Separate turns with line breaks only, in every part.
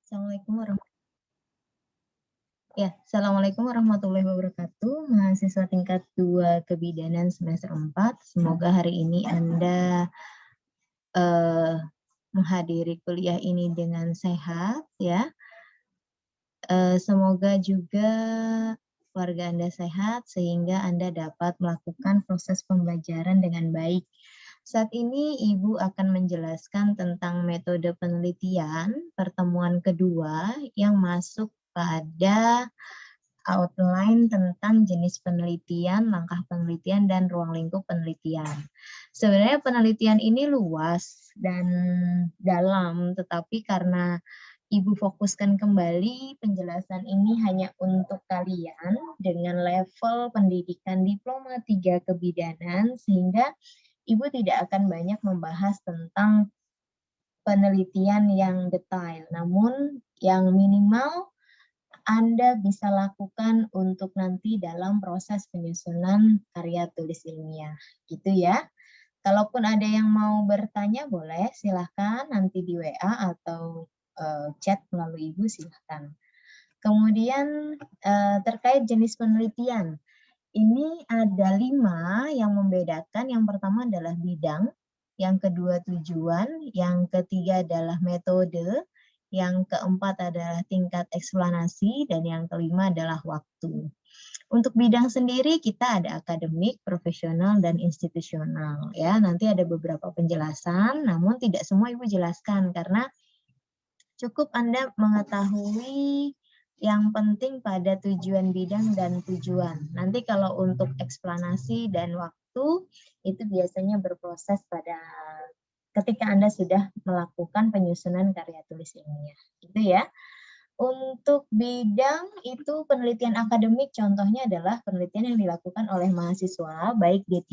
Assalamualaikum Assalamualaikum warahmatullahi wabarakatuh. Mahasiswa tingkat 2 Kebidanan semester 4. Semoga hari ini Anda menghadiri kuliah ini dengan sehat ya. Semoga juga keluarga Anda sehat sehingga Anda dapat melakukan proses pembelajaran dengan baik. Saat ini Ibu akan menjelaskan tentang metode penelitian pertemuan kedua yang masuk pada outline tentang jenis penelitian, langkah penelitian, dan ruang lingkup penelitian. Sebenarnya penelitian ini luas dan dalam, tetapi karena Ibu fokuskan kembali penjelasan ini hanya untuk kalian dengan level pendidikan diploma 3 kebidanan, sehingga Ibu tidak akan banyak membahas tentang penelitian yang detail, namun yang minimal Anda bisa lakukan untuk nanti dalam proses penyusunan karya tulis ilmiah, gitu ya. Kalaupun ada yang mau bertanya boleh, silahkan nanti di WA atau chat melalui Ibu silahkan. Kemudian terkait jenis penelitian, ini ada 5 yang membedakan. Yang pertama adalah bidang, yang kedua tujuan, yang ketiga adalah metode, yang keempat adalah tingkat eksplanasi, dan yang kelima adalah waktu. Untuk bidang sendiri kita ada akademik, profesional, dan institusional ya. Nanti ada beberapa penjelasan, namun tidak semua Ibu jelaskan karena cukup Anda mengetahui yang penting pada tujuan bidang dan tujuan. Nanti kalau untuk eksplanasi dan waktu itu biasanya berproses pada ketika Anda sudah melakukan penyusunan karya tulis ilmiah, gitu ya. Untuk bidang itu penelitian akademik contohnya adalah penelitian yang dilakukan oleh mahasiswa baik D3,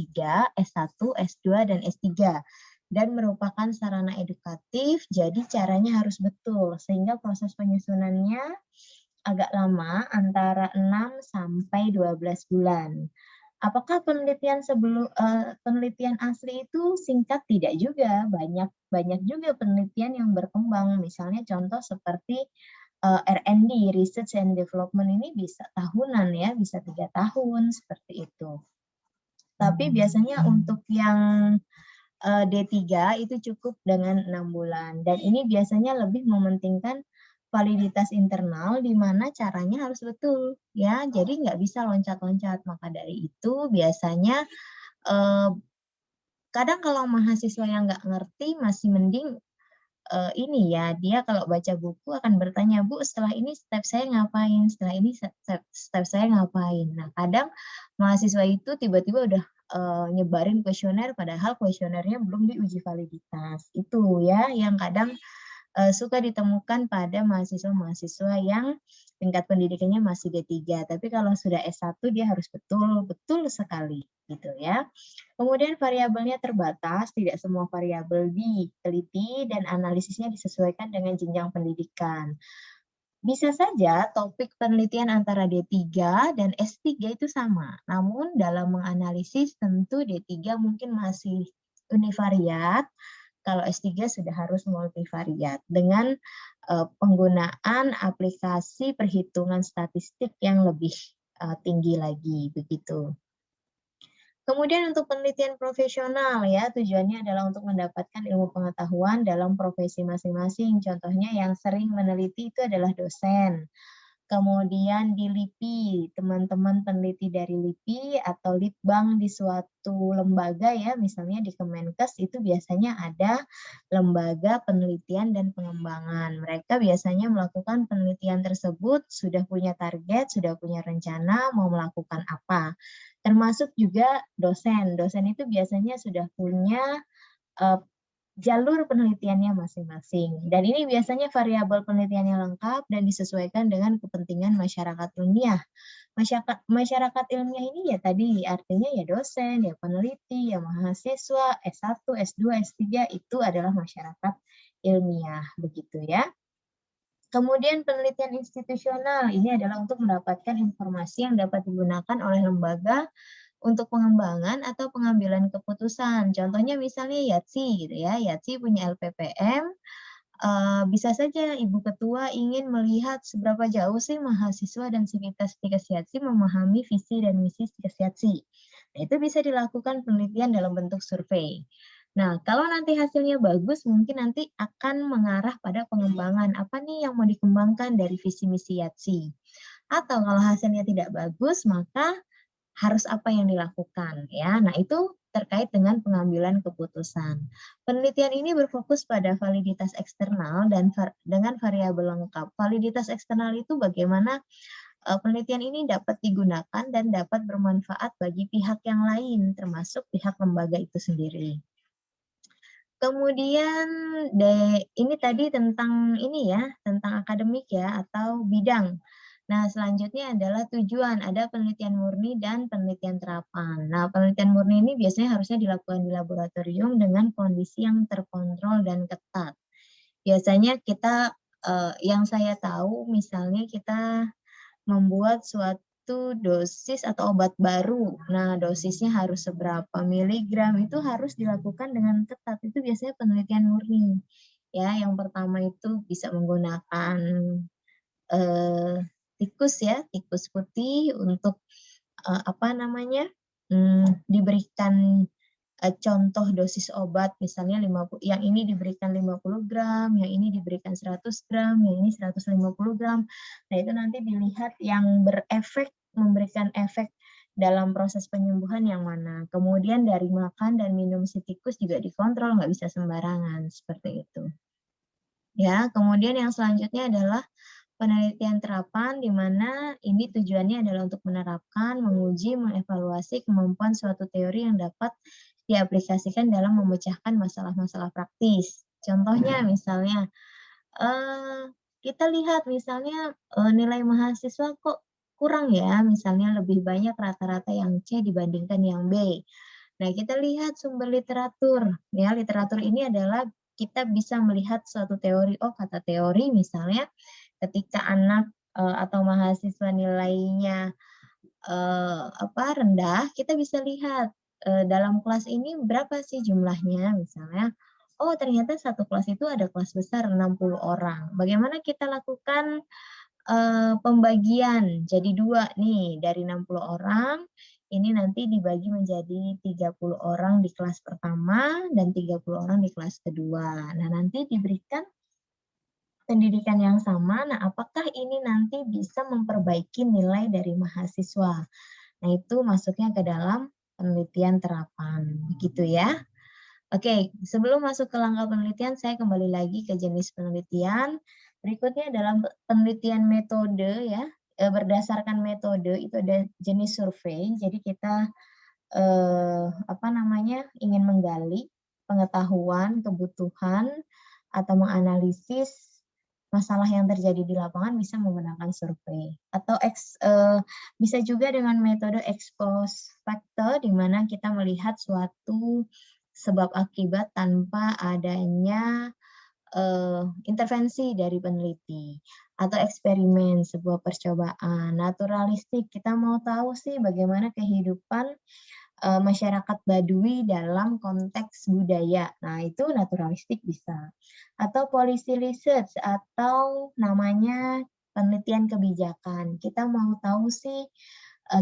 S1, S2, dan S3 dan merupakan sarana edukatif, jadi caranya harus betul sehingga proses penyusunannya agak lama antara 6 sampai 12 bulan. Apakah penelitian penelitian asli itu singkat? Tidak juga, banyak juga penelitian yang berkembang. Misalnya contoh seperti R&D, Research and Development ini bisa tahunan ya, bisa 3 tahun seperti itu. Tapi biasanya untuk yang D3 itu cukup dengan 6 bulan. Dan ini biasanya lebih mementingkan validitas internal di mana caranya harus betul ya. Jadi nggak bisa loncat-loncat. Maka dari itu biasanya kadang kalau mahasiswa yang nggak ngerti masih mending ini ya, dia kalau baca buku akan bertanya, "Bu, setelah ini step saya ngapain? Setelah ini step saya ngapain?" Nah, kadang mahasiswa itu tiba-tiba udah nyebarin kuesioner padahal kuesionernya belum diuji validitas. Itu ya yang kadang suka ditemukan pada mahasiswa-mahasiswa yang tingkat pendidikannya masih D3. Tapi kalau sudah S1 dia harus betul-betul sekali gitu ya. Kemudian variabelnya terbatas, tidak semua variabel diteliti dan analisisnya disesuaikan dengan jenjang pendidikan. Bisa saja topik penelitian antara D3 dan S3 itu sama, namun dalam menganalisis tentu D3 mungkin masih univariat, kalau S3 sudah harus multivariat dengan penggunaan aplikasi perhitungan statistik yang lebih tinggi lagi begitu. Kemudian untuk penelitian profesional ya, tujuannya adalah untuk mendapatkan ilmu pengetahuan dalam profesi masing-masing. Contohnya yang sering meneliti itu adalah dosen. Kemudian di LIPI, teman-teman peneliti dari LIPI atau litbang di suatu lembaga ya, misalnya di Kemenkes itu biasanya ada lembaga penelitian dan pengembangan. Mereka biasanya melakukan penelitian tersebut, sudah punya target, sudah punya rencana mau melakukan apa. Termasuk juga dosen. Dosen itu biasanya sudah punya jalur penelitiannya masing-masing. Dan ini biasanya variabel penelitiannya lengkap dan disesuaikan dengan kepentingan masyarakat ilmiah. Masyarakat ilmiah ini ya tadi artinya ya dosen, ya peneliti, ya mahasiswa, S1, S2, S3 itu adalah masyarakat ilmiah begitu ya. Kemudian penelitian institusional ini adalah untuk mendapatkan informasi yang dapat digunakan oleh lembaga untuk pengembangan atau pengambilan keputusan. Contohnya misalnya YATSI gitu ya. YATSI punya LPPM, bisa saja Ibu Ketua ingin melihat seberapa jauh sih mahasiswa dan sivitas Tikasiatsi memahami visi dan misi Tikasiatsi. Nah, itu bisa dilakukan penelitian dalam bentuk survei. Nah, kalau nanti hasilnya bagus, mungkin nanti akan mengarah pada pengembangan apa nih yang mau dikembangkan dari visi misi Yatsi. Atau kalau hasilnya tidak bagus, maka harus apa yang dilakukan ya. Nah, itu terkait dengan pengambilan keputusan. Penelitian ini berfokus pada validitas eksternal dan dengan variabel lengkap. Validitas eksternal itu bagaimana penelitian ini dapat digunakan dan dapat bermanfaat bagi pihak yang lain, termasuk pihak lembaga itu sendiri. Kemudian ini tadi tentang ini ya, tentang akademik ya atau bidang. Nah, selanjutnya adalah tujuan, ada penelitian murni dan penelitian terapan. Nah, penelitian murni ini biasanya harusnya dilakukan di laboratorium dengan kondisi yang terkontrol dan ketat. Biasanya kita, yang saya tahu misalnya kita membuat suatu dosis atau obat baru. Nah, dosisnya harus seberapa miligram, itu harus dilakukan dengan ketat. Itu biasanya penelitian murni. Ya, yang pertama itu bisa menggunakan tikus ya, tikus putih untuk apa namanya, diberikan contoh dosis obat misalnya 50, yang ini diberikan 50 gram, yang ini diberikan 100 gram, yang ini 150 gram. Nah, itu nanti dilihat yang berefek, memberikan efek dalam proses penyembuhan yang mana. Kemudian dari makan dan minum si tikus juga dikontrol, nggak bisa sembarangan, seperti itu. Ya, kemudian yang selanjutnya adalah penelitian terapan, di mana ini tujuannya adalah untuk menerapkan, menguji, mengevaluasi kemampuan suatu teori yang dapat diaplikasikan dalam memecahkan masalah-masalah praktis. Contohnya misalnya, kita lihat misalnya nilai mahasiswa kok kurang ya, misalnya lebih banyak rata-rata yang C dibandingkan yang B. Nah, kita lihat sumber literatur. Ya, literatur ini adalah kita bisa melihat suatu teori. Oh, kata teori misalnya ketika anak atau mahasiswa nilainya rendah, kita bisa lihat dalam kelas ini berapa sih jumlahnya misalnya. Oh, ternyata satu kelas itu ada kelas besar 60 orang. Bagaimana kita lakukan pembagian jadi 2 nih, dari 60 orang, ini nanti dibagi menjadi 30 orang di kelas pertama dan 30 orang di kelas kedua. Nah, nanti diberikan pendidikan yang sama, nah apakah ini nanti bisa memperbaiki nilai dari mahasiswa? Nah, itu masuknya ke dalam penelitian terapan, begitu ya. Oke, sebelum masuk ke langkah penelitian, saya kembali lagi ke jenis penelitian. Berikutnya dalam penelitian metode ya, berdasarkan metode itu ada jenis survei. Jadi kita ingin menggali pengetahuan, kebutuhan, atau menganalisis masalah yang terjadi di lapangan bisa menggunakan survei. Atau bisa juga dengan metode ex post facto, di mana kita melihat suatu sebab akibat tanpa adanya intervensi dari peneliti, atau eksperimen, sebuah percobaan. Naturalistik, kita mau tahu sih bagaimana kehidupan masyarakat Baduy dalam konteks budaya. Nah, itu naturalistik bisa. Atau policy research, atau namanya penelitian kebijakan. Kita mau tahu sih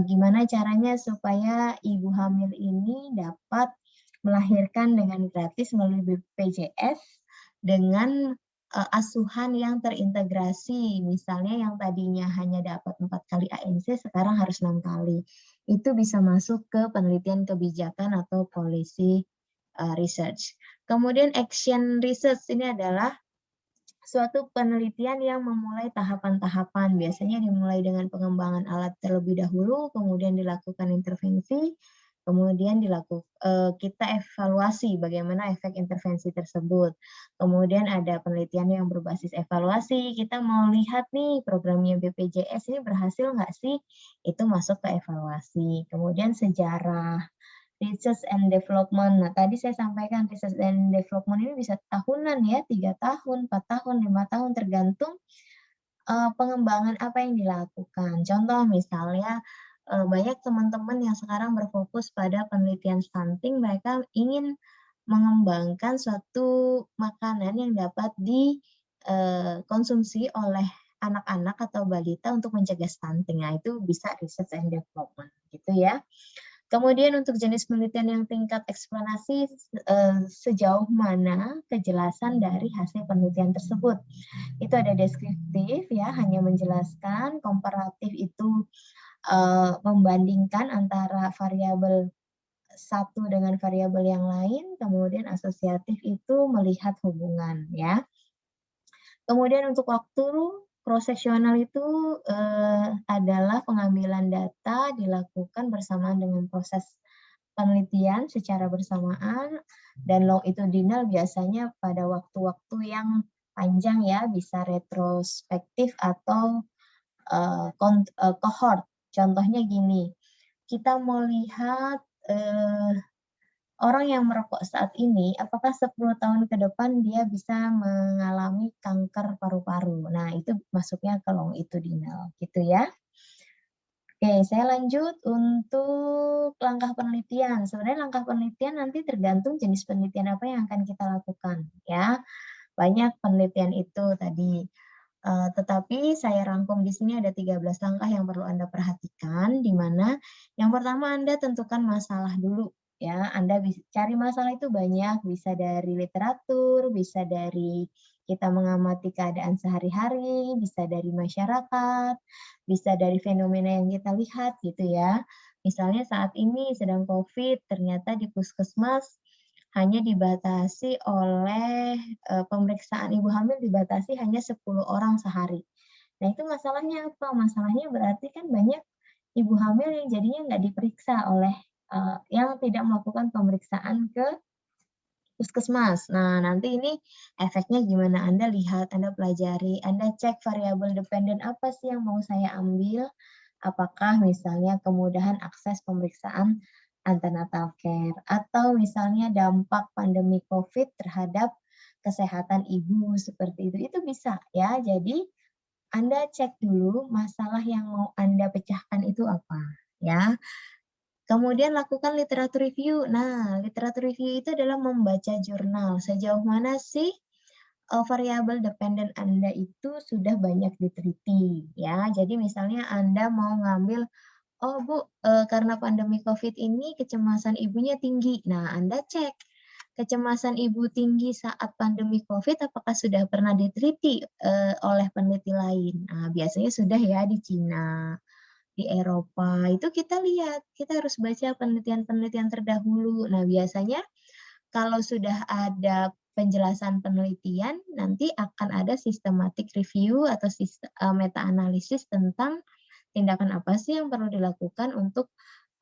gimana caranya supaya ibu hamil ini dapat melahirkan dengan gratis melalui BPJS dengan asuhan yang terintegrasi. Misalnya yang tadinya hanya dapat 4 kali ANC, sekarang harus 6 kali. Itu bisa masuk ke penelitian kebijakan atau policy research. Kemudian action research ini adalah suatu penelitian yang memulai tahapan-tahapan. Biasanya dimulai dengan pengembangan alat terlebih dahulu, kemudian dilakukan intervensi, kemudian kita evaluasi bagaimana efek intervensi tersebut. Kemudian ada penelitian yang berbasis evaluasi, kita mau lihat nih programnya BPJS ini berhasil nggak sih? Itu masuk ke evaluasi. Kemudian sejarah, research and development. Nah, tadi saya sampaikan research and development ini bisa tahunan ya, 3 tahun, 4 tahun, 5 tahun, tergantung pengembangan apa yang dilakukan. Contoh misalnya, banyak teman-teman yang sekarang berfokus pada penelitian stunting, mereka ingin mengembangkan suatu makanan yang dapat konsumsi oleh anak-anak atau balita untuk mencegah stunting. Nah, itu bisa research and development gitu ya. Kemudian untuk jenis penelitian yang tingkat eksplanasi, sejauh mana kejelasan dari hasil penelitian tersebut. Itu ada deskriptif ya, hanya menjelaskan, komparatif itu membandingkan antara variabel satu dengan variabel yang lain, kemudian asosiatif itu melihat hubungan ya. Kemudian untuk waktu cross-sectional itu adalah pengambilan data dilakukan bersamaan dengan proses penelitian secara bersamaan, dan longitudinal biasanya pada waktu-waktu yang panjang ya, bisa retrospektif atau cohort. Contohnya gini, kita mau lihat orang yang merokok saat ini, apakah 10 tahun ke depan dia bisa mengalami kanker paru-paru. Nah, itu masuknya ke longitudinal, gitu ya. Oke, saya lanjut untuk langkah penelitian. Sebenarnya langkah penelitian nanti tergantung jenis penelitian apa yang akan kita lakukan, ya. Banyak penelitian itu tadi, tetapi saya rangkum di sini ada 13 langkah yang perlu Anda perhatikan, di mana yang pertama Anda tentukan masalah dulu, ya. Anda bisa cari masalah itu banyak, bisa dari literatur, bisa dari kita mengamati keadaan sehari-hari, bisa dari masyarakat, bisa dari fenomena yang kita lihat gitu ya. Misalnya saat ini sedang COVID, ternyata di puskesmas hanya dibatasi oleh pemeriksaan ibu hamil dibatasi hanya 10 orang sehari. Nah, itu masalahnya apa? Masalahnya berarti kan banyak ibu hamil yang jadinya nggak diperiksa oleh yang tidak melakukan pemeriksaan ke puskesmas. Nah, nanti ini efeknya gimana? Anda lihat, Anda pelajari, Anda cek variabel dependen apa sih yang mau saya ambil. Apakah misalnya kemudahan akses pemeriksaan antenatal care, atau misalnya dampak pandemi COVID terhadap kesehatan ibu seperti itu bisa ya. Jadi Anda cek dulu masalah yang mau Anda pecahkan itu apa ya. Kemudian lakukan literatur review. Nah, literatur review itu adalah membaca jurnal. Sejauh mana sih variabel dependen Anda itu sudah banyak diteliti ya. Jadi misalnya Anda mau ngambil, "Oh Bu, karena pandemi COVID ini kecemasan ibunya tinggi." Nah, Anda cek, kecemasan ibu tinggi saat pandemi COVID apakah sudah pernah diteliti, oleh peneliti lain? Nah, biasanya sudah ya di Cina, di Eropa. Itu kita lihat, kita harus baca penelitian-penelitian terdahulu. Nah, biasanya kalau sudah ada penjelasan penelitian, nanti akan ada systematic review atau meta analisis tentang tindakan apa sih yang perlu dilakukan untuk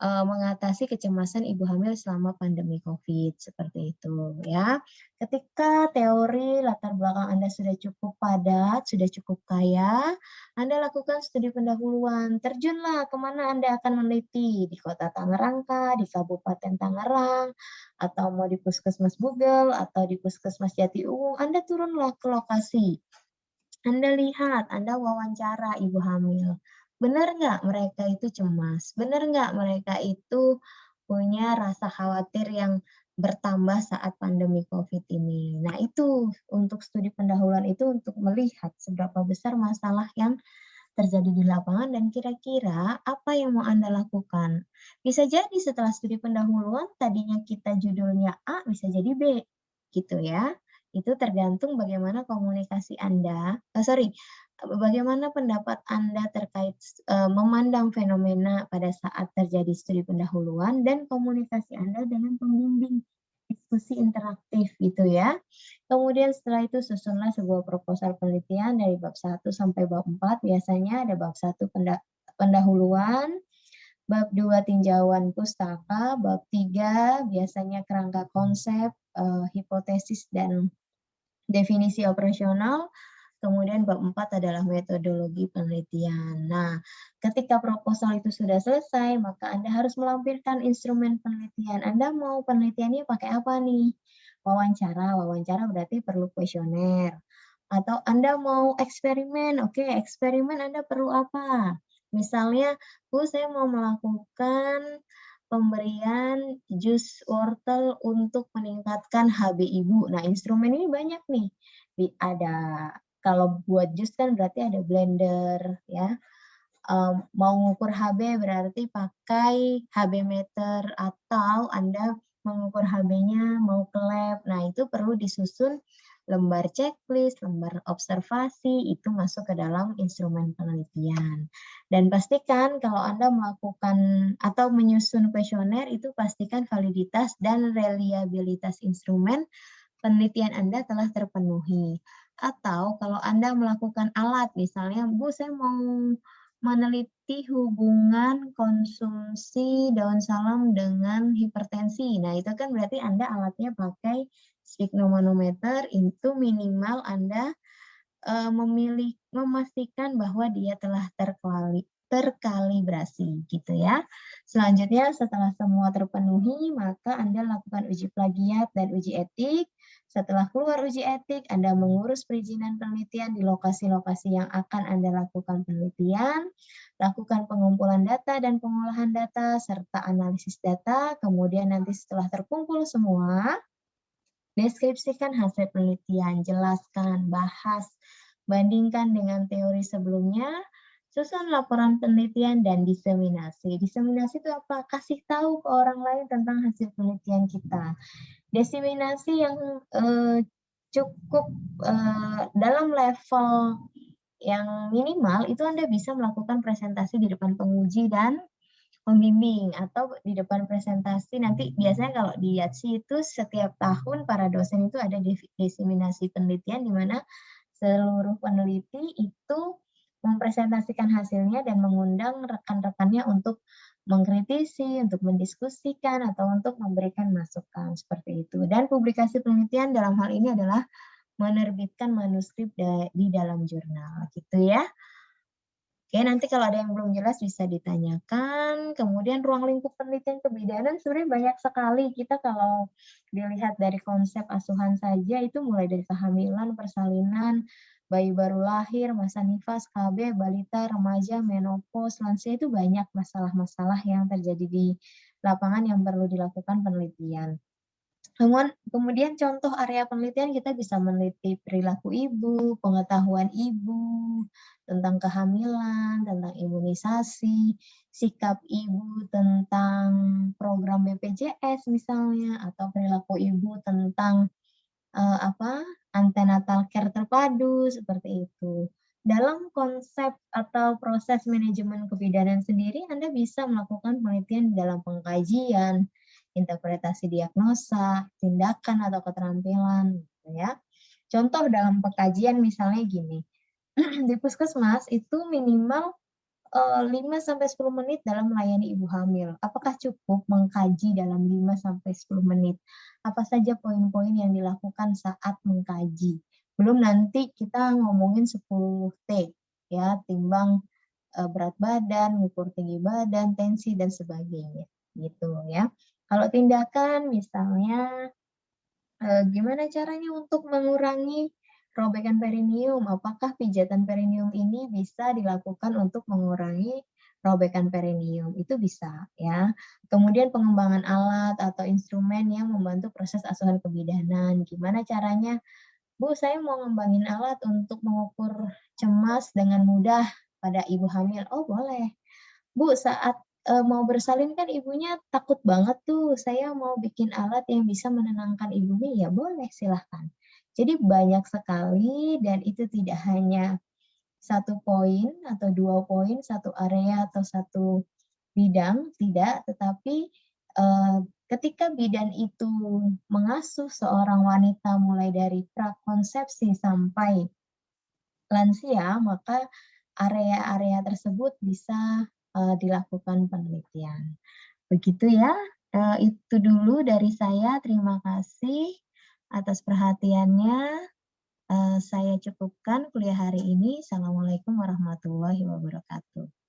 mengatasi kecemasan ibu hamil selama pandemi COVID, seperti itu ya. Ketika teori latar belakang Anda sudah cukup padat, sudah cukup kaya, Anda lakukan studi pendahuluan. Terjunlah kemana Anda akan meneliti, di Kota Tangerang kah, di Kabupaten Tangerang, atau mau di Puskesmas Bugel, atau di Puskesmas Jatiuwung, Anda turunlah ke lokasi. Anda lihat, Anda wawancara ibu hamil. Benar nggak mereka itu cemas? Benar nggak mereka itu punya rasa khawatir yang bertambah saat pandemi COVID ini? Nah, itu untuk studi pendahuluan itu untuk melihat seberapa besar masalah yang terjadi di lapangan dan kira-kira apa yang mau Anda lakukan. Bisa jadi setelah studi pendahuluan tadinya kita judulnya A bisa jadi B, gitu ya. Itu tergantung bagaimana komunikasi Anda, bagaimana pendapat Anda terkait memandang fenomena pada saat terjadi studi pendahuluan dan komunikasi Anda dengan pembimbing, diskusi interaktif gitu ya. Kemudian setelah itu susunlah sebuah proposal penelitian dari bab 1 sampai bab 4. Biasanya ada bab 1 pendahuluan, bab 2 tinjauan pustaka, bab 3 biasanya kerangka konsep, hipotesis dan definisi operasional, kemudian bab 4 adalah metodologi penelitian. Nah, ketika proposal itu sudah selesai, maka Anda harus melampirkan instrumen penelitian. Anda mau penelitiannya pakai apa nih? Wawancara berarti perlu kuesioner. Atau Anda mau eksperimen, oke, eksperimen Anda perlu apa? Misalnya, Bu, saya mau melakukan pemberian jus wortel untuk meningkatkan HB ibu. Nah, instrumen ini banyak nih. Ada Kalau buat jus kan berarti ada blender ya. Mau ngukur HB berarti pakai HB meter atau Anda mengukur HB-nya mau ke lab. Nah, itu perlu disusun lembar checklist, lembar observasi, itu masuk ke dalam instrumen penelitian. Dan pastikan kalau Anda melakukan atau menyusun kuesioner, itu pastikan validitas dan reliabilitas instrumen penelitian Anda telah terpenuhi. Atau kalau Anda melakukan alat, misalnya, Bu, saya mau meneliti hubungan konsumsi daun salam dengan hipertensi. Nah, itu kan berarti Anda alatnya pakai sphygmomanometer, itu minimal Anda memastikan bahwa dia telah terkalibrasi gitu ya. Selanjutnya setelah semua terpenuhi, maka Anda lakukan uji plagiat dan uji etik. Setelah keluar uji etik, Anda mengurus perizinan penelitian di lokasi-lokasi yang akan Anda lakukan penelitian, lakukan pengumpulan data dan pengolahan data, serta analisis data. Kemudian nanti setelah terkumpul semua, deskripsikan hasil penelitian, jelaskan, bahas, bandingkan dengan teori sebelumnya, susun laporan penelitian, dan diseminasi. Diseminasi itu apa? Kasih tahu ke orang lain tentang hasil penelitian kita. Diseminasi yang cukup dalam level yang minimal, itu Anda bisa melakukan presentasi di depan penguji dan pembimbing atau di depan presentasi. Nanti biasanya kalau di YATSI itu setiap tahun para dosen itu ada diseminasi penelitian di mana seluruh peneliti itu mempresentasikan hasilnya dan mengundang rekan-rekannya untuk mengkritisi, untuk mendiskusikan, atau untuk memberikan masukan seperti itu. Dan publikasi penelitian dalam hal ini adalah menerbitkan manuskrip di dalam jurnal, gitu ya. Oke, nanti kalau ada yang belum jelas bisa ditanyakan. Kemudian ruang lingkup penelitian kebidanan sebenarnya banyak sekali. Kita kalau dilihat dari konsep asuhan saja itu mulai dari kehamilan, persalinan, bayi baru lahir, masa nifas, KB, balita, remaja, menopause, lansia, itu banyak masalah-masalah yang terjadi di lapangan yang perlu dilakukan penelitian. Kemudian contoh area penelitian kita bisa meneliti perilaku ibu, pengetahuan ibu, tentang kehamilan, tentang imunisasi, sikap ibu tentang program BPJS misalnya, atau perilaku ibu tentang antenatal care terpadu, seperti itu. Dalam konsep atau proses manajemen kebidanan sendiri, Anda bisa melakukan penelitian dalam pengkajian, interpretasi diagnosa, tindakan atau keterampilan, gitu ya. Contoh dalam pengkajian misalnya gini, di puskesmas itu minimal 5-10 menit dalam melayani ibu hamil. Apakah cukup mengkaji dalam 5-10 menit? Apa saja poin-poin yang dilakukan saat mengkaji? Belum nanti kita ngomongin 10T, ya, timbang berat badan, ukur tinggi badan, tensi, dan sebagainya. Gitu ya. Kalau tindakan misalnya gimana caranya untuk mengurangi robekan perineum? Apakah pijatan perineum ini bisa dilakukan untuk mengurangi robekan perineum? Itu bisa ya. Kemudian pengembangan alat atau instrumen yang membantu proses asuhan kebidanan. Gimana caranya? Bu, saya mau ngembangin alat untuk mengukur cemas dengan mudah pada ibu hamil. Oh, boleh. Bu, saat mau bersalin kan ibunya takut banget tuh, saya mau bikin alat yang bisa menenangkan ibunya, ya boleh silahkan. Jadi banyak sekali dan itu tidak hanya 1 poin atau 2 poin, 1 area atau 1 bidang, tidak, tetapi ketika bidan itu mengasuh seorang wanita mulai dari prakonsepsi sampai lansia, maka area-area tersebut bisa dilakukan penelitian. Begitu ya, itu dulu dari saya. Terima kasih atas perhatiannya. Saya cukupkan kuliah hari ini. Assalamualaikum warahmatullahi wabarakatuh.